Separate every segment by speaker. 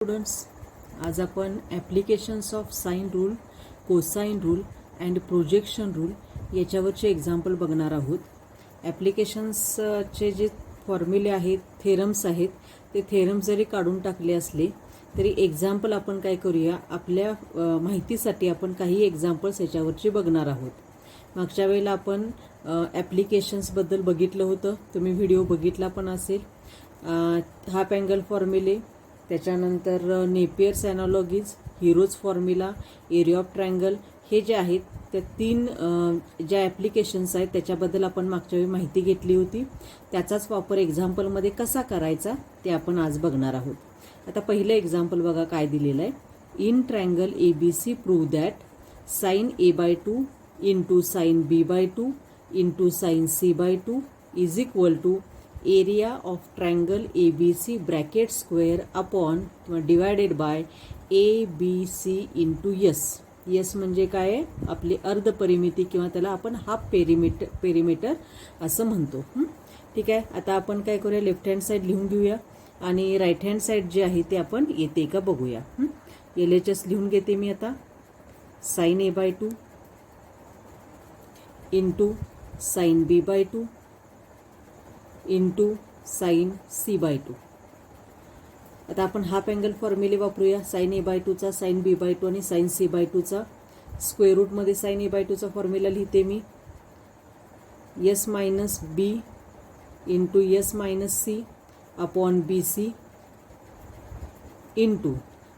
Speaker 1: Students, आज आपण applications of sine rule, cosine rule and projection rule याच्यावरचे example बघणार आहोत. ॲप्लिकेशन्सचे जे फॉर्म्युले आहेत, थेरम्स आहेत, ते थेरम्स जरी काढून टाकले असले तरी एक्झाम्पल आपण काय करूया, आपल्या माहितीसाठी आपण काही एक्झाम्पल्स याच्यावरचे बघणार आहोत. मागच्या वेळेला आपण ॲप्लिकेशन्सबद्दल बघितलं होतं, तुम्ही व्हिडिओ बघितला पण असेल. हाफ अँगल फॉर्म्युले, त्याच्यानंतर Napier's analogies, Hero's formula, area of triangle, हे जे आहेत त्या तीन ज्या ॲप्लिकेशन्स आहेत त्याच्याबद्दल आपण मागच्या वेळी माहिती घेतली होती. त्याचाच वापर एक्झाम्पलमध्ये कसा करायचा ते आपण आज बघणार आहोत. आता पहिलं एक्झाम्पल बघा काय दिलेलं आहे. In triangle ABC prove that sine A/2 into sine B/2 into sine C/2 is equal to area of triangle ABC bracket square upon किंवा divided by ABC into s. S म्हणजे काय आहे, आपली अर्ध परिमिती किंवा त्याला आपण हाफ पेरिमीटर असं म्हणतो. ठीक आहे. आता आपण काय करूया, लेफ्ट हँड साईड लिहून घेऊया आणि राईट हँड साईड जे आहे ते आपण येते का बघूया. LHS लिहून घेते मी आता. Sine A/2 into sine B/2 into sine C/2. आता आपण हाफ अँगल फॉर्म्युले वापरूया. साइन A/2चा, साइन B/2 आणि साइन C/2चा स्क्वेअर रूटमध्ये साइन A/2चा फॉर्म्युला लिहिते मी. S minus B into yes minus C upon BC into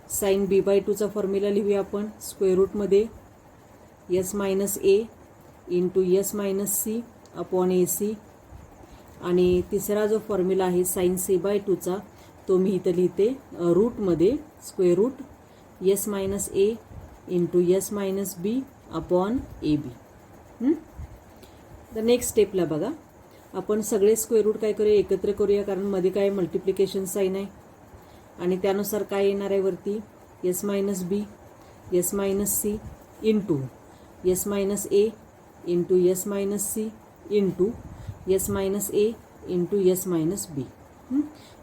Speaker 1: sine B/2चा फॉर्म्युला लिहूया आपण स्क्वेअर रूटमध्ये s minus A into yes minus C upon AC. आणि तिसरा जो फॉर्म्युला आहे साइन C/2चा तो मी इथं लिहिते रूटमध्ये square root yes minus A into yes minus B upon AB. तर नेक्स्ट स्टेपला बघा, आपण सगळे स्क्वेअर रूट काय करूया, एकत्र करूया, कारण मध्ये काय मल्टिप्लिकेशन साइन आहे आणि त्यानुसार काय येणार आहे वरती, s minus B yes minus C into yes minus A into yes minus C into yes minus A into yes minus B.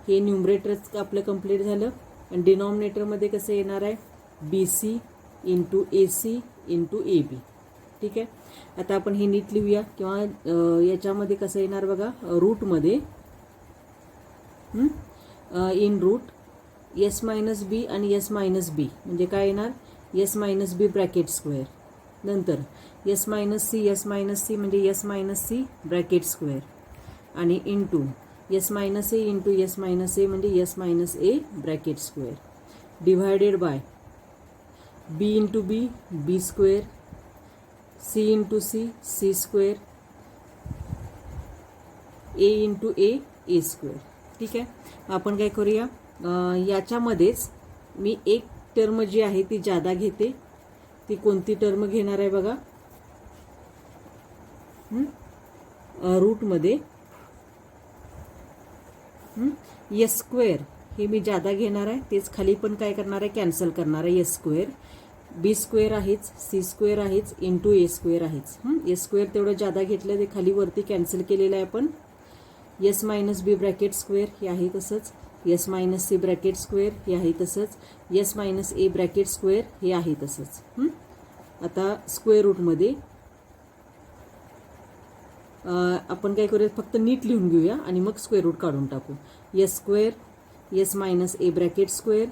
Speaker 1: हे न्यूमरेटरच आपलं कंप्लीट झालं. आणि डिनॉमिनेटरमध्ये कसं येणार आहे, BC into AC into AB. ठीक आहे. आता आपण हे नीट लिहूया, किंवा याच्यामध्ये कसं येणार बघा, रूटमध्ये in root yes minus B आणि यस मायनस बी म्हणजे काय येणार, yes minus B bracket square, नंतर यस मायनस सी म्हणजे yes minus C bracket square आणि into yes minus A into yes minus A म्हणजे yes minus A bracket square divided by B into B B square, C into C square, A into A square. ठीक आहे. आपण काय करूया, याच्यामध्येच मी एक term जी आहे ती जादा घेते. ती कोणती टर्म घेणार आहे बघा, रूटमध्ये यस स्क्वेअर हे मी जादा घेणार आहे. तेच खाली पण काय करणार आहे, कॅन्सल करणार आहे. यस स्क्वेअर, बी स्क्वेअर आहेच, सी स्क्वेअर आहेच, इंटू ए स्क्वेअर आहेच. यस स्क्वेअर तेवढं जादा घेतलं, ते खाली वरती कॅन्सल केलेलं आहे आपण. S minus B bracket square हे आहे तसंच, S minus C bracket square हे आहे तसंच, S minus A bracket square हे आहे तसंच. आता स्क्वेअर रूटमध्ये आपण काय करूया, फक्त नीट लिहून घेऊया आणि मग स्क्वेअर रूट काढून टाकू. S square, s minus A bracket square,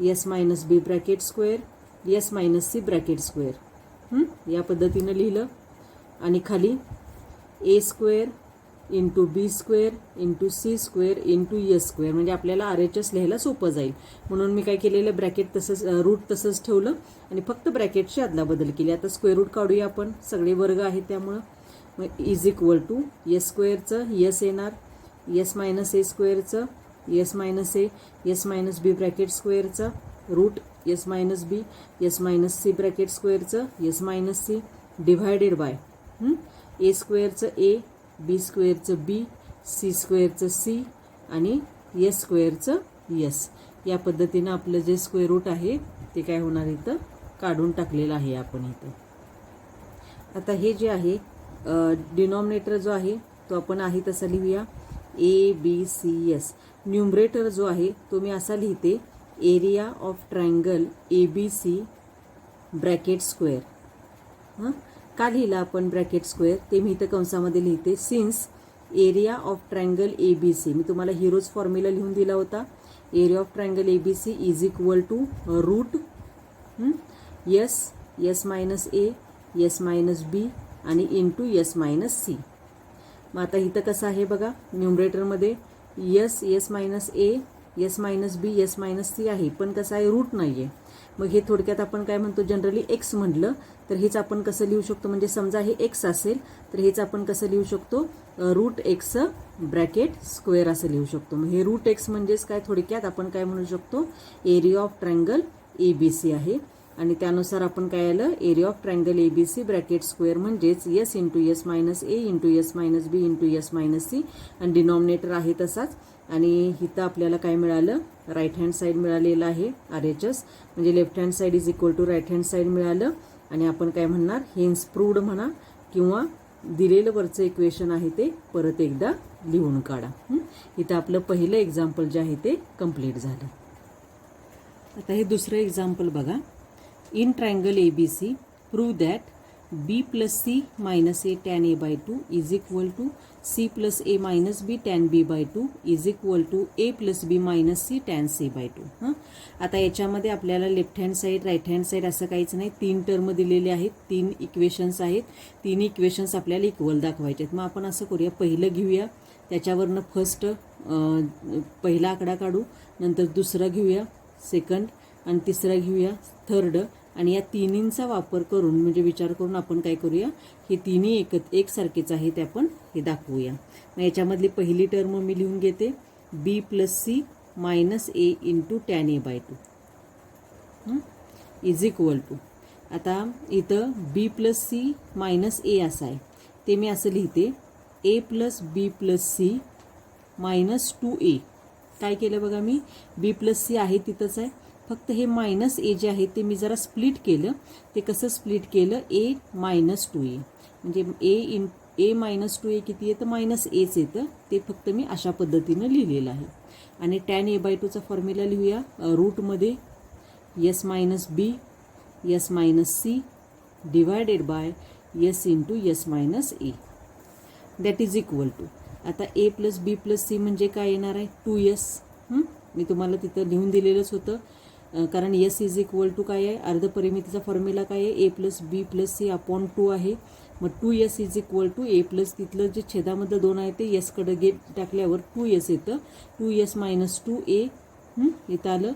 Speaker 1: s minus B bracket square, s minus C bracket square. या पद्धतीनं लिहिलं आणि खाली A square into B square into C square into s square म्हणजे आपल्याला RHS लिहायला सोपं जाईल म्हणून मी काय केलेलं, ब्रॅकेट तसंच, रूट तसंच ठेवलं आणि फक्त ब्रॅकेटची अदलाबदल केली. आता स्क्वेअर रूट काढूया आपण, सगळे वर्ग आहेत त्यामुळं. मग इज इक्वल टू यस स्क्वेअरचं यस येणार, यस मायनस ए स्क्वेअरचं s minus A, yes minus B bracket स्क्वेअरचं root yes minus B, yes minus C bracket स्क्वेअरचं s minus C divided by A स्क्वेअरचं ए, बी स्क्वेअरचं B, C स्क्वेअरचं C आणि s स्क्वेअरचं s. या पद्धतीनं आपलं जे स्क्वेअर रूट आहे ते काय होणार, इथं काढून टाकलेलं आहे आपण इथं. आता हे जे आहे डिनॉमिनेटर जो आहे तो आपण आहे तसा लिहूया, ABCS. न्यूमरेटर जो आहे तो मी असा लिहिते, area of triangle ABC bracket square. का लिहिला आपण ब्रॅकेट स्क्वेअर ते मी इथं कंसामध्ये लिहिते. Since area of triangle ABC, मी तुम्हाला हिरोज फॉर्म्युला लिहून दिला होता. Area of triangle ABC is equal to root S minus A, S minus B आणि इंटू S मायनस C. मग आता इथं कसं आहे बघा, न्यूमरेटरमध्ये S minus A, S minus B, S minus C आहे, पण कसं आहे रूट नाही आहे. मग हे थोडक्यात आपण काय म्हणतो, जनरली एक्स म्हटलं तर हेच आपण कसं लिहू शकतो, म्हणजे समजा हे एक्स असेल तर हेच आपण कसं लिहू शकतो, रूट एक्स ब्रॅकेट स्क्वेअर असं लिहू शकतो. मग हे रूट एक्स म्हणजेच काय, थोडक्यात आपण काय म्हणू शकतो, एरिया ऑफ ट्रायंगल ABC आहे. आणि त्यानुसार आपण काय आलं, area of triangle ABC bracket square म्हणजेच S into S minus A into S minus B into S minus C, आणि डिनॉमिनेटर आहे तसाच. आणि इथं आपल्याला काय मिळालं, राईट हँड साईड मिळालेलं आहे RHS, म्हणजे left hand side is equal to right hand side मिळालं. आणि आपण काय म्हणणार, हेन्स प्रूव्ड म्हणा, किंवा दिलेलं वरचं इक्वेशन आहे ते परत एकदा लिहून काढा. इथं आपलं पहिलं एक्झाम्पल जे आहे ते कंप्लीट झालं. आता हे दुसरं एक्झाम्पल बघा. In triangle ABC, prove that B plus C minus A tan A by 2 is equal to C plus A minus B tan B by 2 is equal to A plus B minus C tan C by 2. आता याच्यामध्ये आपल्याला left hand side, right hand side असं काहीच नाही. 3 term दिलेले आहेत, 3 equations आहेत. 3 equations आपल्याला इक्वल दाखवायचे आहेत. मग आपण असं करूया, पहिलं घेऊया, त्याच्यावरनं फर्स्ट पहिला आकडा काढू, नंतर दुसरा घेऊया सेकंड, आणि तिसरा घेऊया थर्ड, आणि या तिन्हींचा वापर करून म्हणजे विचार करून आपण काय करूया, हे तिन्ही एकसारखेच आहे ते आपण हे दाखवूया. मग याच्यामधली पहिली टर्म मी लिहून घेते, B plus C minus A into tan A by 2 is equal to. आता इथं B plus C minus A असं आहे, ते मी असं लिहिते, A plus B plus C minus 2A. काय केलं बघा, मी B प्लस C आहे तिथंच आहे, फक्त हे मायनस ए जे आहे ते मी जरा स्प्लिट केलं. ते कसं स्प्लिट केलं, A मायनस 2A, म्हणजे A मायनस 2A किती येतं, मायनस एच येतं. ते फक्त मी अशा पद्धतीनं लिहिलेलं आहे. आणि टॅन A बाय 2चा फॉर्म्युला लिहूया, रूटमध्ये S minus B, S minus C divided by S into S minus A that is equal to. आता A plus B plus C म्हणजे काय येणार आहे, 2S. मी तुम्हाला तिथं लिहून दिलेलंच होतं, कारण S इज इक्वल टू काय आहे, अर्धपरिमितीचा फॉर्म्युला काय आहे, A plus B plus C upon 2 आहे. मग 2S is equal to A plus, तिथलं जे छेदामध्ये 2 आहे ते Sकडे टाकल्यावर 2S येतं, 2S मायनस 2A. इथं आलं,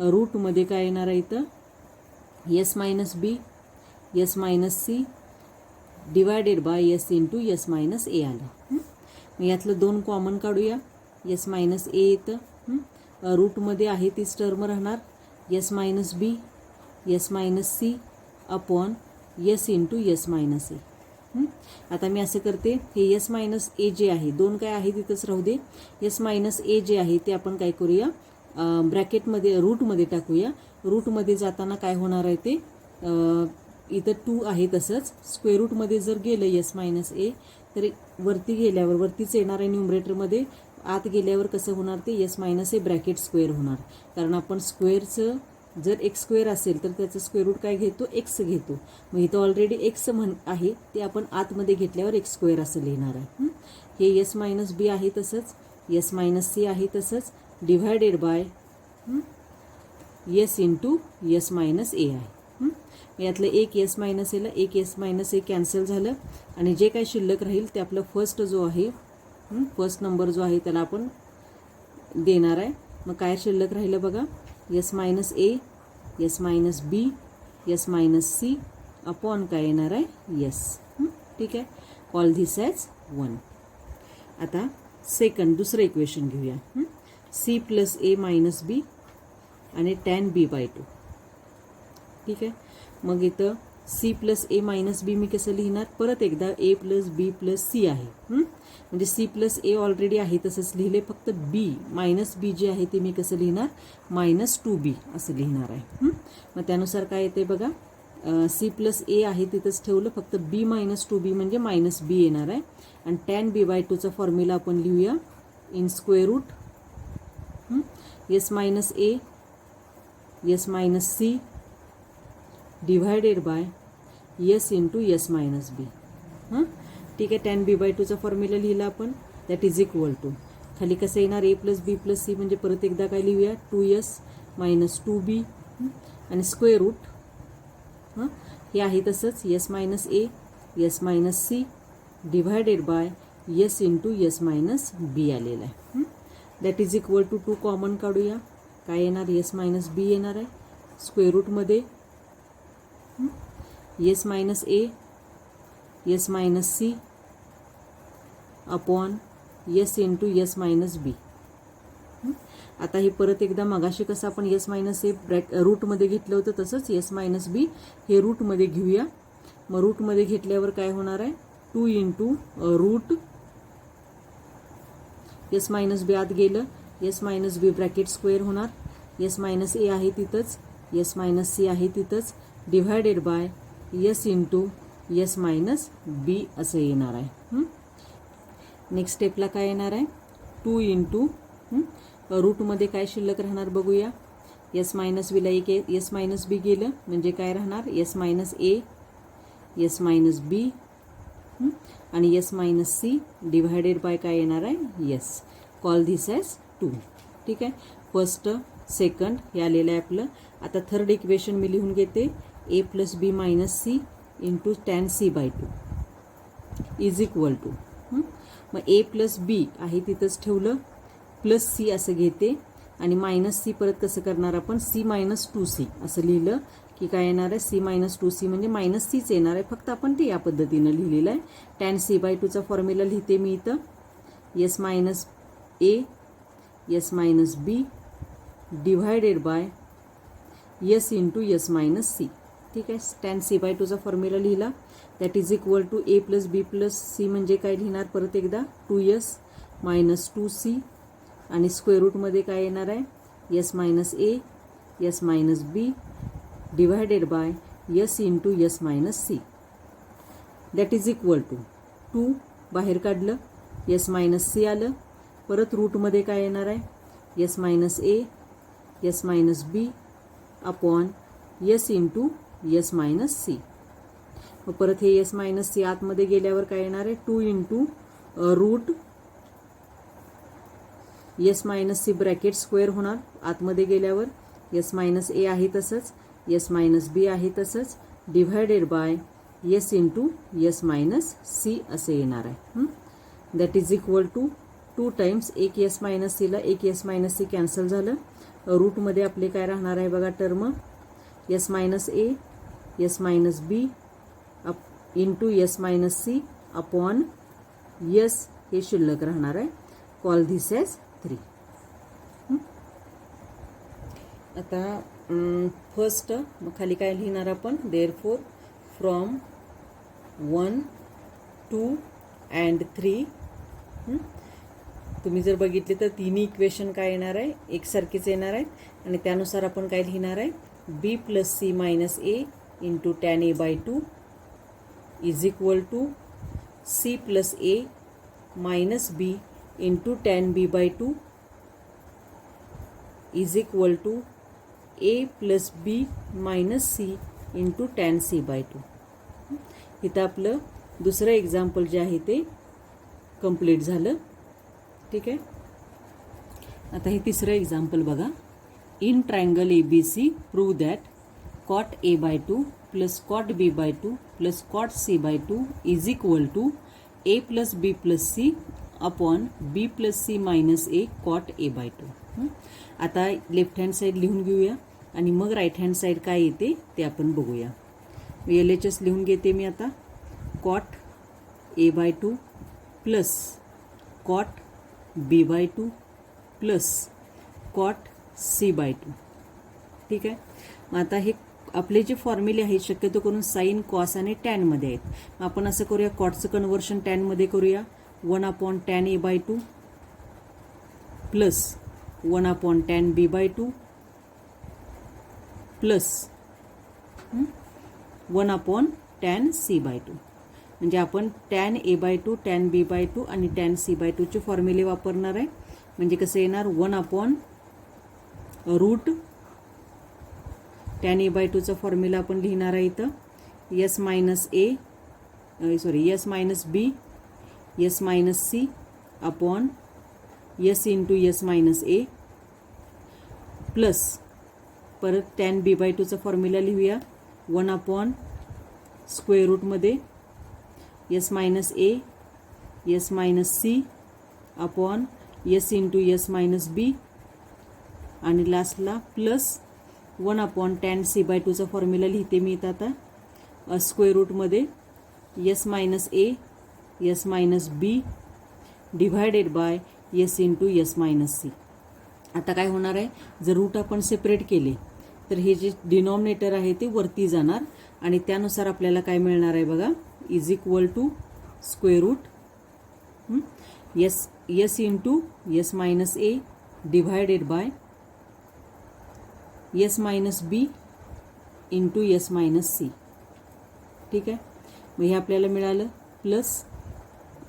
Speaker 1: रूटमध्ये काय येणार आहे इथं, S minus B, S minus C divided by S into S minus A आलं. मग यातलं 2 कॉमन काढूया, S मायनस A येतं, रूटमध्ये आहे तीच टर्म राहणार, S minus B, S minus C upon S into S minus A. आता मी असं करते, हे S मायनस A जे आहे, 2 काय आहे तिथंच राहू दे. S मायनस A जे आहे ते आपण काय करूया, ब्रॅकेटमध्ये रूटमध्ये टाकूया. रूटमध्ये जाताना काय होणार आहे ते, इथं 2 आहे तसंच, स्क्वेअर रूटमध्ये जर गेलं S मायनस A तर वरती गेल्यावर वरतीच येणार आहे न्यूमरेटरमध्ये, आत गेल्यावर कसं होणार ते S minus A bracket square होणार. कारण आपण स्क्वेअरचं जर एक्स स्क्वेअर असेल तर त्याचं स्क्वेअर रूट काय घेतो, एक्स घेतो. मग इथं ऑलरेडी एक्स आहे ते आपण आतमध्ये घेतल्यावर एक्स स्क्वेअर असं लिहिणार आहे. हे S मायनस B आहे तसंच, S मायनस C आहे तसंच, divided bye S into S minus A आहे. यातलं एक S मायनस Aला एक S मायनस A कॅन्सल झालं, आणि जे काही शिल्लक राहील ते आपलं फर्स्ट जो आहे, फर्स्ट नंबर जो आहे त्याला आपण देणार आहे. मग काय शिल्लक राहिलं बघा, S minus A, S minus B, S minus C upon काय येणार आहे, S. ठीक आहे, कॉल धिस ॲज 1. आता दुसरं इक्वेशन घेऊया, C plus A minus B आणि टॅन B बाय 2. ठीक आहे, मग इथं C plus A minus B मी कसं लिहिणार, परत एकदा A plus B plus C आहे, म्हणजे C प्लस A ऑलरेडी आहे तसंच लिहिले, फक्त B मायनस B जे आहे ते मी कसं लिहिणार, मायनस 2B असं लिहिणार आहे. मग त्यानुसार काय येते बघा, C प्लस A आहे तिथंच ठेवलं, फक्त B मायनस 2B म्हणजे मायनस B येणार आहे. आणि टॅन B बाय 2चा फॉर्म्युला आपण लिहूया, in square root S minus A s minus C divided by S into S minus B. हां ठीक आहे. टॅन बी बाय टूचा फॉर्म्युला लिहिला आपण. दॅट इज इक्वल टू खाली कसं येणार A plus B plus C म्हणजे परत एकदा काय लिहूया 2s मायनस 2b आणि स्क्वेअर रूट हां हे आहे तसंच s minus A S minus C divided by S into S minus B आलेला आहे. That is equal to 2 common काढूया. काय येणार एस मायनस बी येणार आहे स्क्वेअर रूटमध्ये s minus A S minus C upon S into S minus B. आता हे परत एकदा मगाशी कसं आपण एस मायनस ए रूटमध्ये घेतलं होतं तसंच एस मायनस बी हे रूटमध्ये घेऊया. मग रूटमध्ये घेतल्यावर काय होणार आहे 2 into root S minus B आत गेलं s minus B bracket square होणार एस मायनस ए आहे तिथंच एस मायनस सी आहे तिथंच divided by S into S minus B असं येणार आहे. नेक्स्ट स्टेपला काय येणार आहे 2 इंटू रूटमध्ये काय शिल्लक राहणार बघूया. एस मायनस बीला एक एस मायनस बी गेलं म्हणजे काय राहणार s minus A S minus B आणि s minus C divided by काय येणार आहे एस. Call this as 2. ठीक आहे. फर्स्ट सेकंड हे आलेलं आहे आपलं. आता थर्ड इक्वेशन मी लिहून घेते A plus B minus C into tan C by 2 is equal to मग ए प्लस बी आहे तिथंच ठेवलं प्लस सी असं घेते आणि मायनस सी परत कसं करणार आपण सी मायनस 2c असं लिहिलं की काय येणार आहे सी मायनस 2c म्हणजे मायनस सीच येणार आहे फक्त आपण ते या पद्धतीनं लिहिलेलं आहे. टॅन सी बाय 2चा फॉर्म्युला लिहिते मी इथं S minus A S minus B divided by S into S minus C. ठीक आहे. टॅन सी बाय 2चा फॉर्म्युला लिहिला that is equal to A plus B plus C म्हणजे काय लिहिणार परत एकदा 2s मायनस 2c आणि स्क्वेअर रूटमध्ये काय येणार आहे S minus A S minus B divided by S into S minus C. That is equal to 2 बाहेर काढलं एस मायनस सी आलं परत रूटमध्ये काय येणार आहे S minus A S minus B upon S into S minus C. मग परत हे एस मायनस सी आतमध्ये गेल्यावर काय येणार आहे 2 into root S minus C bracket square होणार आतमध्ये गेल्यावर एस मायनस ए आहे तसंच एस मायनस बी आहे तसंच divided by S into S minus C असं येणार आहे. That is equal to 2 times एक एस मायनस सीला एक एस मायनस सी कॅन्सल झालं. रूटमध्ये आपले काय राहणार आहे बघा term S minus A S minus B into S minus C upon S हे शिल्लक राहणार आहे. Call this as 3. आता फर्स्ट मग खाली काय लिहिणार आपण देअरफॉर फ्रॉम 1 2 अँड 3. तुम्ही जर बघितले तर तिन्ही इक्वेशन काय येणार आहे एकसारखीच येणार आहेत आणि त्यानुसार आपण काय लिहिणार आहे B plus C minus A into tan A by 2 is equal to C plus A minus B into tan B by 2 is equal to A plus B minus C into tan C by 2. इथं आपलं दुसरं example जे आहे ते complete झालं. ठीक आहे. आता हे तिसरं एक्झाम्पल बघा. In triangle ABC prove that cot A by 2 plus cot B by 2 plus cot C by 2 is equal to A plus B plus C upon B plus C minus A cot A by 2. आता left hand side लिहून घेऊया आणि मग right hand side काय येते ते आपण बघूया. LHS लिहून घेते मी आता cot A by 2 plus cot B by 2 plus cot C by 2. ठीक आहे. मग आता हे आपले जे फॉर्म्युले आहेत शक्यतो करून साईन कॉस आणि टॅनमध्ये आहेत. आपण असं करूया कॉटचं कन्व्हर्शन टॅनमध्ये करूया 1 upon tan A by 2 plus 1 upon tan B by 2 plus 1 upon tan C by 2. म्हणजे आपण tan A by 2 tan B by 2 आणि टॅन सी बाय 2चे फॉर्म्युले वापरणार आहे. म्हणजे कसं येणार 1 upon root tan A by टूचा फॉर्म्युला आपण लिहिणार आहे इथं s minus B yes minus C upon s into yes minus A plus परत टॅन बी बाय टूचा फॉर्म्युला लिहूया 1 अपॉन स्क्वेअर रूटमध्ये s minus A yes minus C upon s into yes minus B आणि लास्टला plus 1 upon tan C by टूचा formula लिहिते मी इथं आता स्क्वेअर रूटमध्ये s minus A yes minus B divided by s into yes minus C. आता काय होणार आहे, जर रूट आपण सेपरेट केले तर हे जे डिनॉमिनेटर आहे ते वरती जाणार आणि त्यानुसार आपल्याला काय मिळणार आहे बघा, is equal to square root S into yes minus A divided by yes minus B into yes minus C. ठीक आहे, मग हे आपल्याला मिळालं प्लस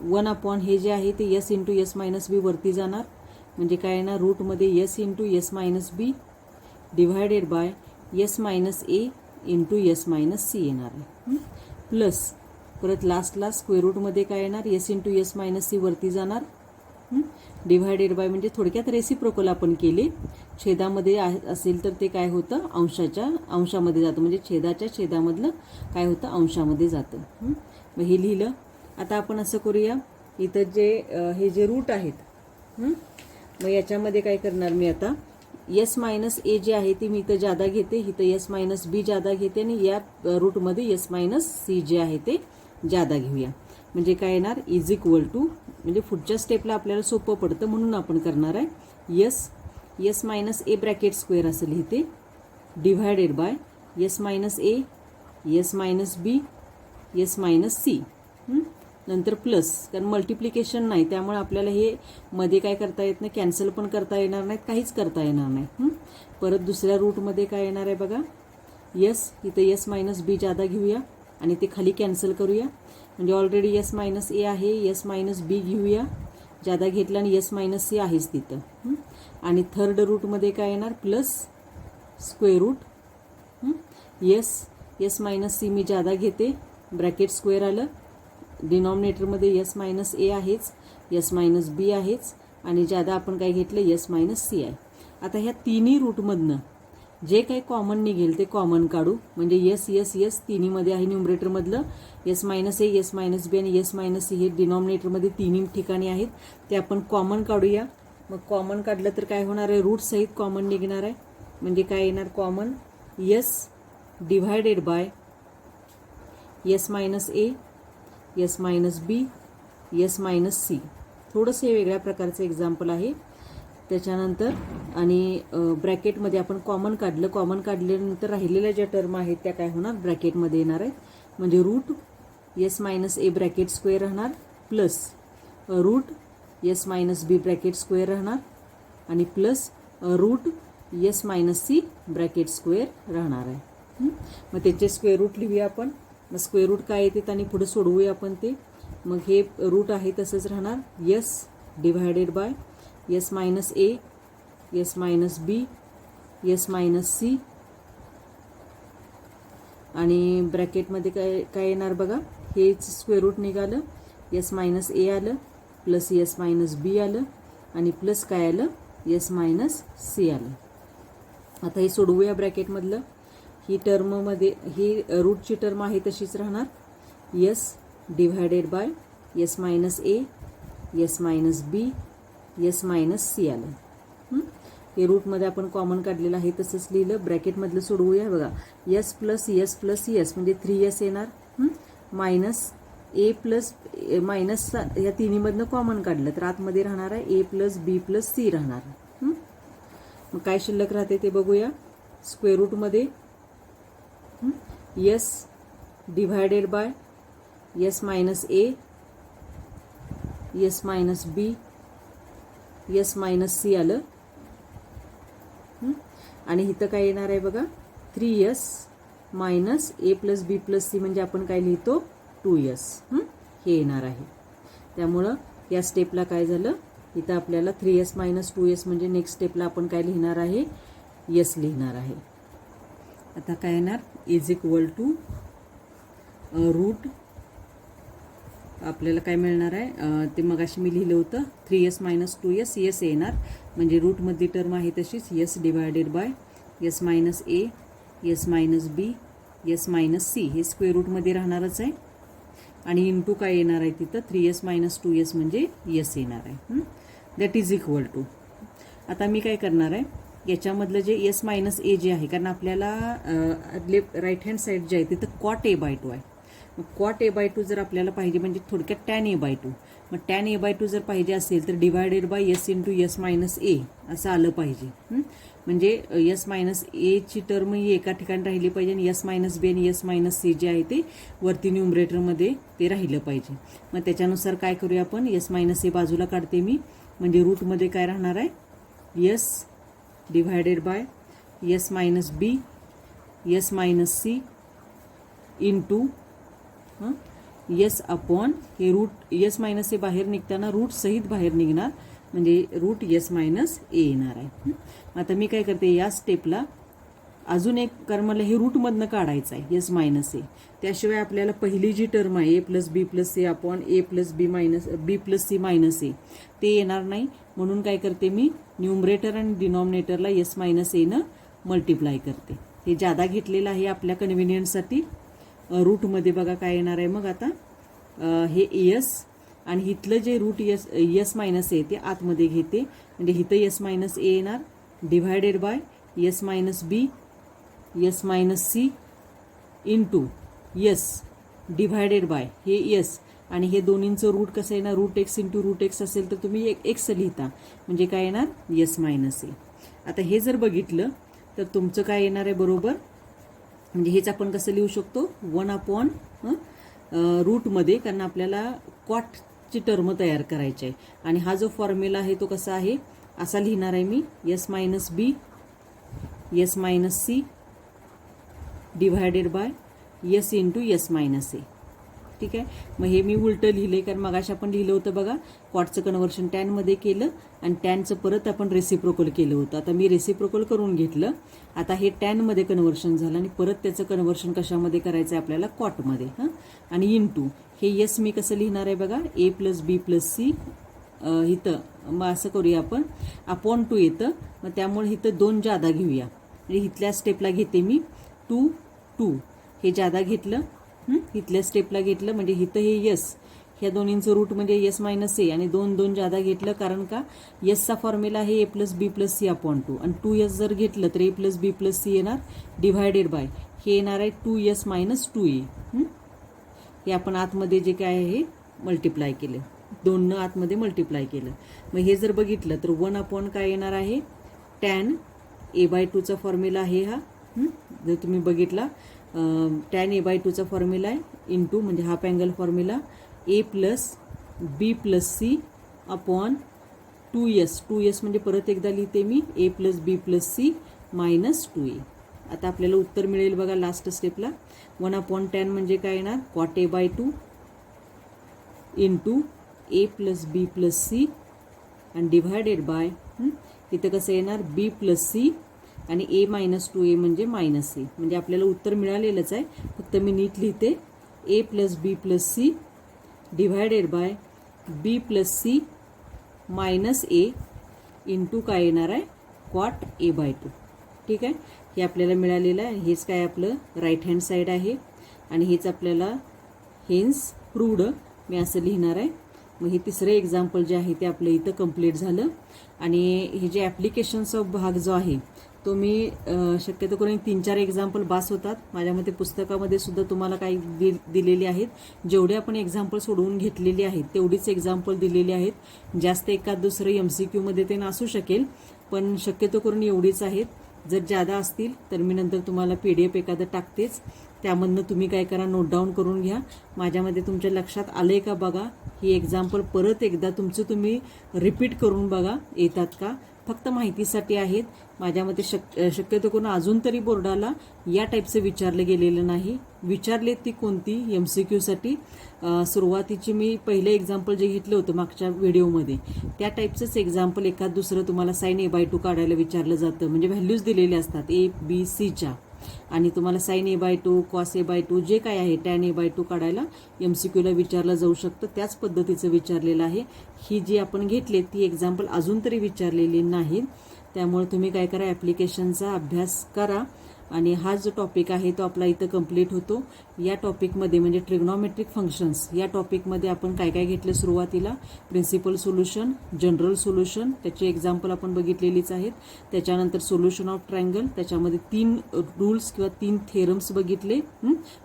Speaker 1: 1 अपॉन हे जे आहे ते s into yes minus B वरती जाणार म्हणजे काय येणार, रूटमध्ये s into yes minus B divided by yes minus A into yes minus C येणार आहे प्लस परत लास्टला स्क्वेअर रूटमध्ये काय येणार, s into yes minus C वरती जाणार डिव्हायडेड बाय म्हणजे थोडक्यात रेसिप्रोकल आपण केले. छेदामध्ये असेल तर ते काय होतं, अंशामध्ये जातं म्हणजे छेदाच्या छेदामधलं काय होतं, अंशामध्ये जातं. मग हे लिहिलं. आता आपण असं करूया, इथं हे जे रूट आहेत मग याच्यामध्ये काय करणार मी आता, यस मायनस ए जे आहे ते मी इथं जादा घेते, इथं यस मायनस बी जादा घेते आणि या रूटमध्ये यस मायनस सी जे आहे ते जादा घेऊया. म्हणजे काय येणार, इज इक्वल टू म्हणजे पुढच्या स्टेपला आपल्याला सोपं पडतं म्हणून आपण करणार आहे S minus A bracket square असं लिहिते divided by yes minus A yes minus B yes minus C नंतर प्लस, कारण मल्टिप्लिकेशन नाही त्यामुळे आपल्याला हे मध्ये काय करता येत नाही, कॅन्सल पण करता येणार नाहीत, काहीच करता येणार नाही. परत दुसऱ्या रूटमध्ये काय येणार आहे बघा, इथं यस मायनस बी जादा घेऊया आणि ते खाली कॅन्सल करूया म्हणजे ऑलरेडी यस मायनस ए आहे, यस मायनस बी घेऊया जादा घेतला आणि यस मायनस सी आहेच तिथं आणि थर्ड रूटमध्ये काय येणार plus square root yes minus C मी जादा घेते ब्रॅकेट स्क्वेअर आलं, डिनॉमिनेटरमध्ये यस मायनस ए आहेच यस मायनस बी आहेच आणि जादा आपण काय घेतलं यस मायनस सी आहे. आता ह्या तिन्ही रूटमधनं जे काही कॉमन निघेल ते कॉमन काढू म्हणजे यस तिन्हीमध्ये आहे न्यूमरेटरमधलं yes minus A yes minus B आणि यस मायनस सी हे डिनॉमिनेटरमध्ये तिन्ही ठिकाणी आहेत ते आपण कॉमन काढूया. मग कॉमन काढलं तर काय होणार आहे, रूट सहित कॉमन निघणार आहे म्हणजे काय येणार common S divided by yes minus A yes minus B yes minus C. थोडंसं हे वेगळ्या प्रकारचं एक्झाम्पल आहे. त्याच्यानंतर आणि ब्रॅकेटमध्ये आपण कॉमन काढल्यानंतर राहिलेल्या ज्या टर्म आहेत त्या काय होणार ब्रॅकेटमध्ये येणार आहेत म्हणजे root yes minus A bracket square राहणार plus root yes minus B bracket square राहणार आणि plus root yes minus C bracket square राहणार आहे. मग त्याचे स्क्वेअर रूट लिहूया आपण. मग स्क्वेअर रूट काय येते आणि पुढे सोडवूया आपण ते. मग हे रूट आहे तसंच राहणार S divided by yes minus A yes minus B yes minus C आणि ब्रॅकेटमध्ये काय येणार बघा, हेच स्क्वेअर रूट निघालं यस मायनस ए आलं प्लस यस मायनस बी आलं आणि प्लस काय आलं यस मायनस सी आलं. आता हे सोडवूया ब्रॅकेटमधलं. ही टर्ममध्ये ही रूटची टर्म आहे तशीच राहणार S divided by yes minus A yes minus B yes minus C आलं. हे रूटमध्ये आपण कॉमन काढलेलं आहे तसंच लिहिलं. ब्रॅकेटमधलं सोडवूया बघा, यस प्लस यस म्हणजे 3s येणार मायनस ए प्लस मायनस या तिन्हीमधनं कॉमन काढलं तर आतमध्ये राहणार आहे A plus B plus C राहणार. मग काय शिल्लक राहते ते बघूया. स्क्वेअर रूटमध्ये s divided by yes minus A yes minus B yes minus C आलं आणि इथं काय येणार आहे बघा 3s minus A plus B plus C म्हणजे आपण काय लिहितो 2s हे येणार आहे. त्यामुळं या स्टेपला काय झालं, इथं आपल्याला 3s मायनस 2s म्हणजे नेक्स्ट स्टेपला आपण काय लिहिणार आहे यस लिहिणार आहे. आता काय येणार इज इक्वल टू रूट आपल्याला काय मिळणार आहे ते मगाशी मी लिहिलं होतं 3s मायनस 2s यस येणार म्हणजे रूटमधली टर्म आहे तशीच S divided by yes minus A yes minus B yes minus C हे स्क्वेअर रूटमध्ये राहणारच आहे आणि इंटू काय येणार आहे तिथं 3s मायनस 2s म्हणजे यस येणार आहे दॅट इज इक्वल टू आता मी काय करणार आहे याच्यामधलं जे यस मायनस ए जे आहे कारण आपल्याला राईट हँड साईड जे आहे तिथं कॉट ए बाय टू आहे मग कॉट ए बाय टू जर आपल्याला पाहिजे म्हणजे थोडक्यात टॅन ए बाय टू मग टॅन ए बाय टू जर पाहिजे असेल तर divided by s into yes minus A असं आलं पाहिजे म्हणजे यस मायनस एची टर्म ही एका ठिकाणी राहिली पाहिजे आणि यस मायनस बी आणि यस मायनस सी जे आहे ते वरती न्यूमरेटरमध्ये ते राहिलं पाहिजे मग त्याच्यानुसार काय करूया आपण यस मायनस ए बाजूला काढते मी म्हणजे रूटमध्ये काय राहणार आहे S divided by yes minus B yes minus C into S upon हे रूट यस मायनस ए बाहेर निघताना रूट सहित बाहेर निघणार म्हणजे रूट यस मायनस ए येणार आहे आता मी काय करते या स्टेपला अजून एक कारण मला हे रूटमधनं काढायचं आहे यस मायनस ए त्याशिवाय आपल्याला पहिली जी टर्म आहे A plus B plus C upon A plus B plus C minus ए ते येणार नाही म्हणून काय करते मी न्यूमरेटर आणि डिनॉमिनेटरला यस मायनस एनं मल्टिप्लाय करते हे जादा घेतलेलं आहे आपल्या कन्व्हिनियन्ससाठी रूटमध्ये बघा काय येणार आहे मग आता हे यस आणि इथलं जे रूट यस मायनस ए ते आतमध्ये घेते म्हणजे इथं यस मायनस ए येणार divided by yes minus B yes minus C into S divided by हे यस आणि हे दोन्हींचं रूट कसं येणार root X into root X असेल तर तुम्ही एक्स लिहिता म्हणजे काय येणार यस मायनस ए आता हे जर बघितलं तर तुमचं काय येणार आहे बरोबर म्हणजे हेच आपण कसं लिहू शकतो 1 अपॉन रूटमध्ये कारण आपल्याला कॉटची टर्म तयार करायची आहे आणि हा जो फॉर्म्युला आहे तो कसा आहे असा लिहिणार आहे मी s minus B yes minus C divided by s into yes minus A ठीक आहे मग हे मी उलटं लिहिलं कारण मगाशी आपण लिहिलं होतं बघा कॉटचं कन्व्हर्शन टॅनमध्ये केलं आणि टॅनचं परत आपण रेसिप्रोकल केलं होतं आता मी रेसिप्रोकल करून घेतलं आता हे टॅनमध्ये कन्व्हर्शन झालं आणि परत त्याचं कन्व्हर्शन कशामध्ये करायचं आहे आपल्याला कॉटमध्ये आणि इंटू हे यस मी कसं लिहिणार आहे बघा ए प्लस बी प्लस सी इथं मग असं करूया आपण अपॉन 2 येतं मग त्यामुळे इथं 2 जादा घेऊया म्हणजे इथल्या स्टेपला घेते मी 2 हे जादा घेतलं इथल्या स्टेपला घेतलं म्हणजे इथं हे यस ह्या दोन्हींचं रूट म्हणजे यस मायनस ए आणि 2 जादा घेतलं कारण का यसचा फॉर्म्युला आहे A plus B plus C upon 2 आणि 2s जर घेतलं तर ए प्लस बी प्लस सी येणार डिव्हायडेड बाय हे येणार आहे 2s मायनस 2e हे आपण आतमध्ये जे काय आहे मल्टिप्लाय केलं 2 आतमध्ये मल्टिप्लाय केलं मग हे जर बघितलं तर 1 अपॉन काय येणार आहे टॅन ए बाय 2चा फॉर्म्युला आहे हा जर तुम्ही बघितला टॅन ए बाय 2चा फॉर्म्युला आहे इंटू म्हणजे हाफ अँगल फॉर्म्युला ए plus B plus C upon 2s म्हणजे परत एकदा लिहिते मी ए plus B plus C minus 2e आता आपल्याला उत्तर मिळेल बघा लास्ट स्टेपला 1 अपॉन टॅन म्हणजे काय येणार cot A by 2 into A plus B plus C आणि डिव्हायडेड बाय इथं कसं येणार बी प्लस सी आणि ए मायनस 2a म्हणजे मायनस ए म्हणजे आपल्याला उत्तर मिळालेलंच आहे फक्त मी नीट लिहिते A plus B plus C divided by B plus C minus A into काय येणार आहे कॉट ए बाय 2 ठीक आहे हे आपल्याला मिळालेलं आहे हेच काय आपलं राईट हँड साईड आहे आणि हेच आपल्याला हेन्स प्रूव्ड मी असं लिहिणार आहे मग हे तिसरं एक्झाम्पल जे आहे ते आपलं इथं कंप्लीट झालं आणि हे जे ॲप्लिकेशन्स ऑफ भाग जो आहे तो मी शक्यतो करून 3-4 एक्झाम्पल बास होतात माझ्या मते पुस्तकामध्ये सुद्धा तुम्हाला काही दिलेले आहेत जेवढे आपण एक्झाम्पल सोडवून घेतलेली आहेत तेवढीच एक्झाम्पल दिलेली आहेत जास्त एखाद दुसरं MCQ मध्ये ते नसू शकेल पण शक्यतो करून एवढीच आहेत जर जादा असतील तर मी नंतर तुम्हाला PDF एखादं टाकतेच त्यामधनं तुम्ही काय करा नोट डाऊन करून घ्या माझ्यामध्ये तुमच्या लक्षात आलंय का बघा ही एक्झाम्पल परत एकदा तुमचं तुम्ही रिपीट करून बघा येतात का फक्त माहितीसाठी आहेत माझ्यामध्ये शक्यतो करून अजून तरी बोर्डाला या टाईपचं विचारलं गेलेलं नाही विचारले ती कोणती MCQ साठी सुरुवातीची मी पहिलं एक्झाम्पल जे घेतलं होतं मागच्या व्हिडिओमध्ये त्या टाईपचंच एक्झाम्पल एखाद दुसरं तुम्हाला साइन A/2 काढायला विचारलं जातं म्हणजे व्हॅल्यूज दिलेले असतात A B C च्या आणि तुम्हाला साइन A/2 कॉस A/2 जे काय आहे टॅन A/2 काढायला MCQला विचारलं जाऊ शकतं. त्याच पद्धतीचं विचारलेलं आहे. ही जी आपण घेतली ती एक्झाम्पल अजून तरी विचारलेली नाहीत. त्यामुळे तुम्ही काय करा, ॲप्लिकेशनचा अभ्यास करा. आणि हा जो टॉपिक आहे तो आपला इथं कंप्लीट होतो. या टॉपिकमध्ये म्हणजे ट्रिग्नॉमेट्रिक फंक्शन्स या टॉपिकमध्ये आपण काय काय घेतलं, सुरुवातीला प्रिन्सिपल सोल्युशन, जनरल सोल्युशन, त्याची एक्झाम्पल आपण बघितलेलीच आहेत. त्याच्यानंतर सोल्युशन ऑफ ट्रायंगल, त्याच्यामध्ये 3 रूल्स किंवा 3 थेरम्स बघितले.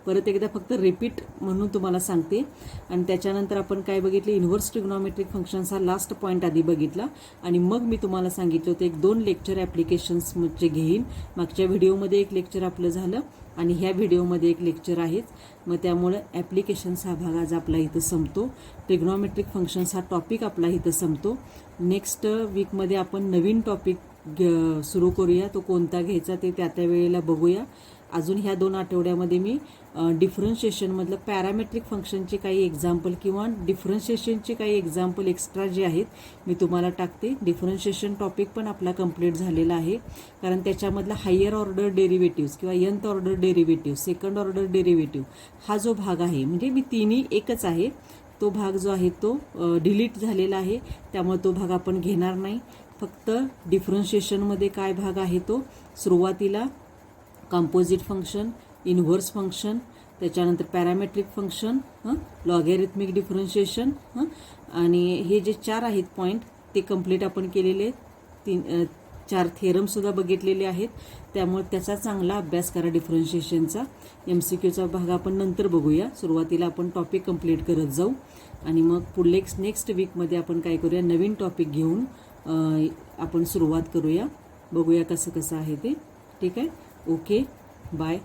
Speaker 1: परत एकदा फक्त रिपीट म्हणून तुम्हाला सांगते. आणि त्याच्यानंतर आपण काय बघितले, इन्व्हर्स ट्रिग्नॉमेट्रिक फंक्शन्स हा लास्ट पॉईंट आधी बघितला. आणि मग मी तुम्हाला सांगितलं होतं 1-2 लेक्चर ॲप्लिकेशन्सचे घेईन. मागच्या व्हिडिओमध्ये एक लेक्चर आपलं झालं आणि ह्या व्हिडिओमध्ये एक लेक्चर आहेच. मग त्यामुळं ॲप्लिकेशन्स हा भाग आज आपला इथं संपतो. ट्रिग्नॉमेट्रिक फंक्शन्स हा टॉपिक आपला इथं संपतो. नेक्स्ट वीकमध्ये आपण नवीन टॉपिक सुरू करूया. तो कोणता घ्यायचा ते त्या वेळेला बघूया. अजून ह्या 2 आठवड्यामध्ये मी डिफरन्शिएशनमधलं पॅरामेट्रिक फंक्शनचे काही एक्झाम्पल किंवा डिफरन्शिएशनचे काही एक्झाम्पल एक्स्ट्रा जे आहेत मी तुम्हाला टाकते. डिफरन्शिएशन टॉपिक पण आपला कंप्लीट झालेला आहे, कारण त्याच्यामधला हायर ऑर्डर डेरिव्हेटिव्स किंवा nth order derivative, second order derivative हा जो भाग आहे, म्हणजे मी तिन्ही एकच आहे, तो भाग जो आहे तो डिलीट झालेला आहे. त्यामुळे तो भाग आपण घेणार नाही. फक्त डिफरन्शिएशनमध्ये काय भाग आहे तो सुरुवातीला कंपोजिट फंक्शन, इन्व्हर्स फंक्शन, त्याच्यानंतर पॅरामेट्रिक फंक्शन, लॉगॅरिथमिक डिफरन्शिएशन, आणि हे जे 4 आहेत पॉईंट ते कंप्लीट आपण केलेले आहेत. 4 थेरमसुद्धा बघितलेले आहेत. त्यामुळे त्याचा चांगला अभ्यास करा डिफरन्शिएशनचा. MCQचा भाग आपण नंतर बघूया. सुरुवातीला आपण टॉपिक कंप्लीट करत जाऊ आणि मग पुढले नेक्स्ट वीकमध्ये आपण काय करूया, नवीन टॉपिक घेऊन आपण सुरुवात करूया. बघूया कसं कसं आहे ते. ठीक आहे. Okay, bye.